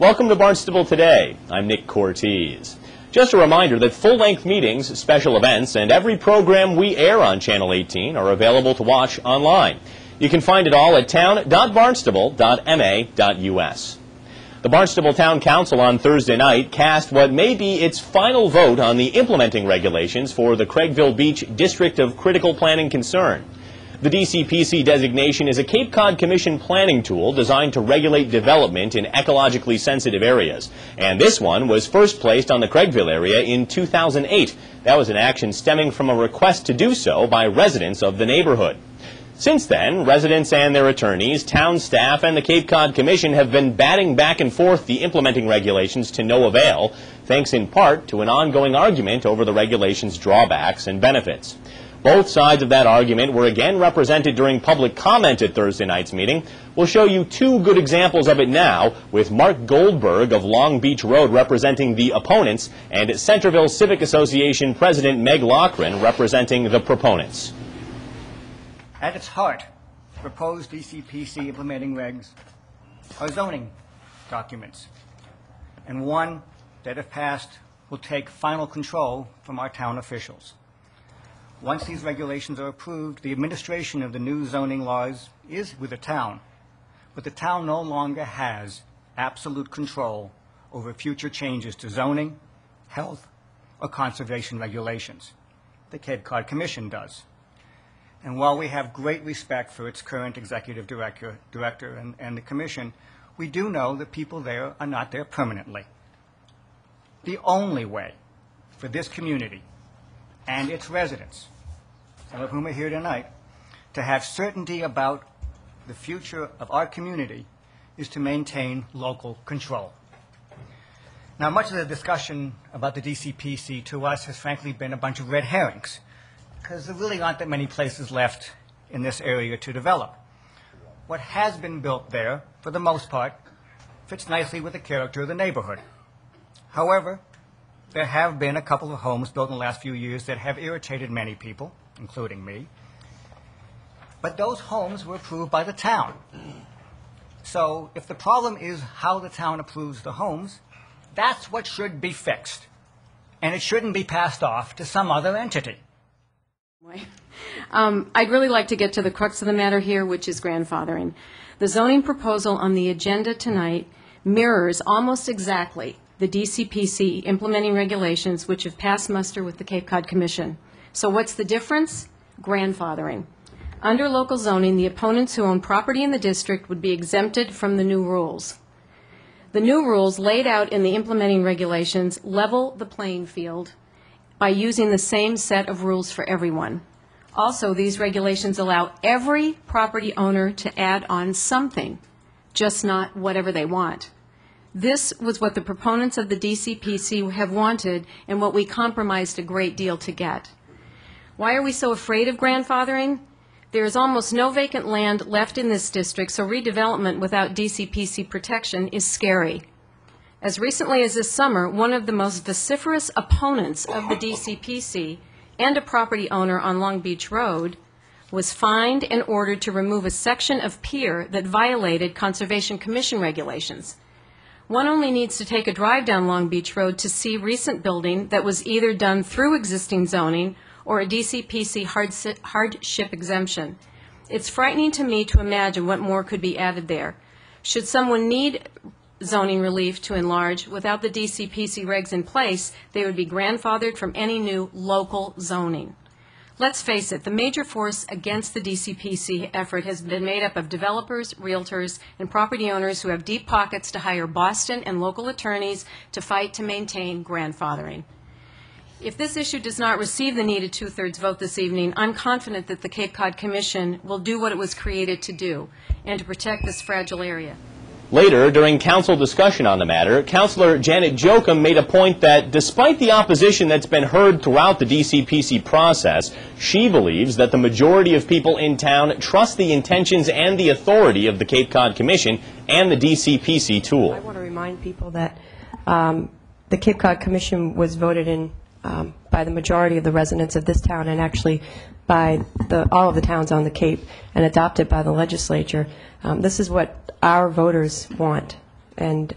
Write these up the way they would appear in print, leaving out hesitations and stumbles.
Welcome to Barnstable Today. I'm Nick Cortez. Just a reminder that full-length meetings, special events, and every program we air on Channel 18 are available to watch online. You can find it all at town.barnstable.ma.us. The Barnstable Town Council on Thursday night cast what may be its final vote on the implementing regulations for the Craigville Beach District of Critical Planning Concern. The DCPC designation is a Cape Cod Commission planning tool designed to regulate development in ecologically sensitive areas. And this one was first placed on the Craigville area in 2008. That was an action stemming from a request to do so by residents of the neighborhood. Since then, residents and their attorneys, town staff, and the Cape Cod Commission have been batting back and forth the implementing regulations to no avail, thanks in part to an ongoing argument over the regulations' drawbacks and benefits. Both sides of that argument were again represented during public comment at Thursday night's meeting. We'll show you two good examples of it now, with Mark Goldberg of Long Beach Road representing the opponents and Centerville Civic Association President Meg Loughran representing the proponents. At its heart, proposed DCPC implementing regs are zoning documents, and one that, if passed, will take final control from our town officials. Once these regulations are approved, the administration of the new zoning laws is with the town, but the town no longer has absolute control over future changes to zoning, health, or conservation regulations. The Cape Cod Commission does. And while we have great respect for its current executive director and the Commission, we do know that people there are not there permanently. The only way for this community and its residents, some of whom are here tonight, to have certainty about the future of our community is to maintain local control. Now, much of the discussion about the DCPC to us has frankly been a bunch of red herrings, because there really aren't that many places left in this area to develop. What has been built there, for the most part, fits nicely with the character of the neighborhood. However, there have been a couple of homes built in the last few years that have irritated many people, including me. But those homes were approved by the town. So if the problem is how the town approves the homes, that's what should be fixed. And it shouldn't be passed off to some other entity. I'd really like to get to the crux of the matter here, which is grandfathering. The zoning proposal on the agenda tonight mirrors almost exactly the DCPC implementing regulations which have passed muster with the Cape Cod Commission. So what's the difference? Grandfathering. Under local zoning, the opponents who own property in the district would be exempted from the new rules. The new rules laid out in the implementing regulations level the playing field by using the same set of rules for everyone. Also, these regulations allow every property owner to add on something, just not whatever they want. This was what the proponents of the DCPC have wanted and what we compromised a great deal to get. Why are we so afraid of grandfathering? There is almost no vacant land left in this district, so redevelopment without DCPC protection is scary. As recently as this summer, one of the most vociferous opponents of the DCPC and a property owner on Long Beach Road was fined and ordered to remove a section of pier that violated Conservation Commission regulations. One only needs to take a drive down Long Beach Road to see recent building that was either done through existing zoning or a DCPC hardship exemption. It's frightening to me to imagine what more could be added there. Should someone need zoning relief to enlarge, without the DCPC regs in place, they would be grandfathered from any new local zoning. Let's face it, the major force against the DCPC effort has been made up of developers, realtors, and property owners who have deep pockets to hire Boston and local attorneys to fight to maintain grandfathering. If this issue does not receive the needed two-thirds vote this evening, I'm confident that the Cape Cod Commission will do what it was created to do, and to protect this fragile area. Later, during council discussion on the matter, Councilor Janet Jochum made a point that despite the opposition that's been heard throughout the DCPC process, she believes that the majority of people in town trust the intentions and the authority of the Cape Cod Commission and the DCPC tool. I want to remind people that the Cape Cod Commission was voted in by the majority of the residents of this town, and actually by all of the towns on the Cape, and adopted by the legislature. This is what our voters want, and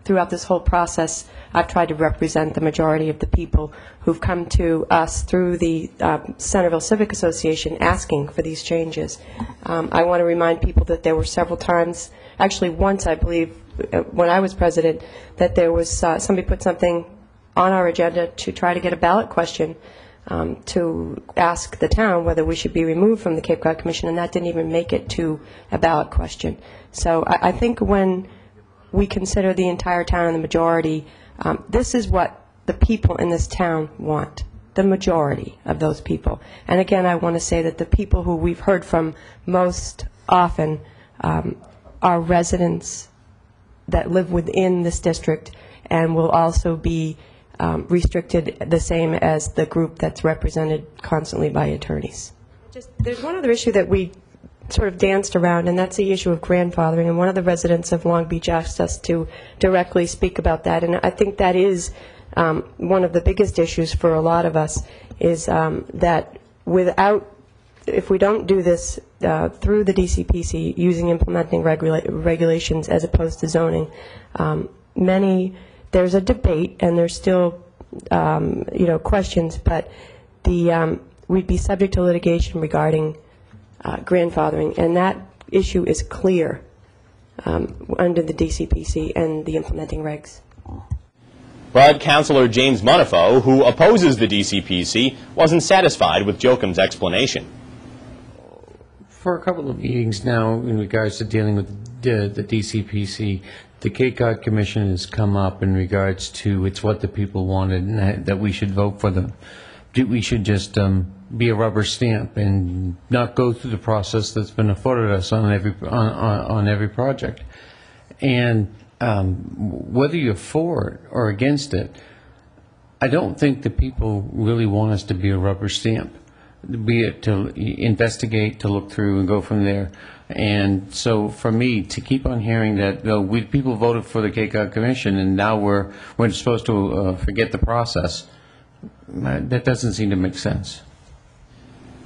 throughout this whole process, I've tried to represent the majority of the people who've come to us through the Centerville Civic Association asking for these changes. I want to remind people that there were several times, actually once I believe when I was president, that there was somebody put something on our agenda to try to get a ballot question to ask the town whether we should be removed from the Cape Cod Commission, and that didn't even make it to a ballot question. So I think when we consider the entire town and the majority, this is what the people in this town want, the majority of those people. And again, I want to say that the people who we've heard from most often are residents that live within this district and will also be restricted the same as the group that's represented constantly by attorneys. There's one other issue that we sort of danced around, and that's the issue of grandfathering, and one of the residents of Long Beach asked us to directly speak about that, and I think that is one of the biggest issues for a lot of us, is that if we don't do this through the DCPC using implementing regulations as opposed to zoning, there's a debate and there's still questions, but we'd be subject to litigation regarding grandfathering, and that issue is clear under the DCPC and the implementing regs. But Councillor James Monifo, who opposes the DCPC, wasn't satisfied with Jochum's explanation. For a couple of meetings now in regards to dealing with the DCPC, the Cape Cod Commission has come up in regards to it's what the people wanted and that we should vote for them. We should just be a rubber stamp and not go through the process that's been afforded us on every project. And whether you're for it or against it, I don't think the people really want us to be a rubber stamp, be it to investigate, to look through and go from there. And so for me, to keep on hearing that people voted for the Cape Cod Commission and now we're supposed to forget the process, that doesn't seem to make sense.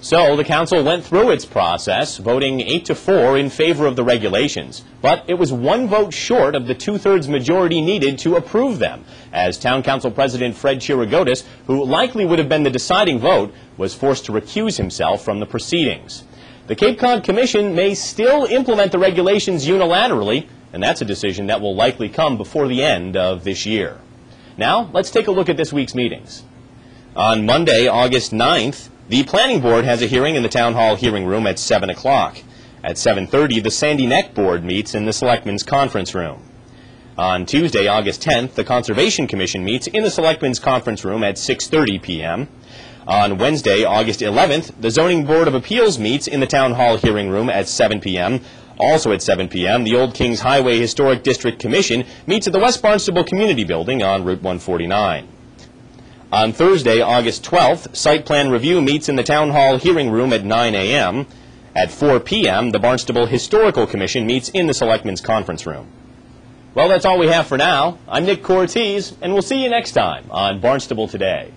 So the council went through its process, voting 8-4 in favor of the regulations. But it was one vote short of the two-thirds majority needed to approve them, as Town Council President Fred Chirigotis, who likely would have been the deciding vote, was forced to recuse himself from the proceedings. The Cape Cod Commission may still implement the regulations unilaterally, and that's a decision that will likely come before the end of this year. Now, let's take a look at this week's meetings. On Monday, August 9th, the Planning Board has a hearing in the Town Hall hearing room at 7 o'clock. At 7:30, the Sandy Neck Board meets in the Selectmen's Conference Room. On Tuesday, August 10th, the Conservation Commission meets in the Selectmen's Conference Room at 6:30 p.m. On Wednesday, August 11th, the Zoning Board of Appeals meets in the Town Hall hearing room at 7 p.m. Also at 7 p.m., the Old Kings Highway Historic District Commission meets at the West Barnstable Community Building on Route 149. On Thursday, August 12th, Site Plan Review meets in the Town Hall hearing room at 9 a.m. At 4 p.m., the Barnstable Historical Commission meets in the Selectmen's Conference Room. Well, that's all we have for now. I'm Nick Cortez, and we'll see you next time on Barnstable Today.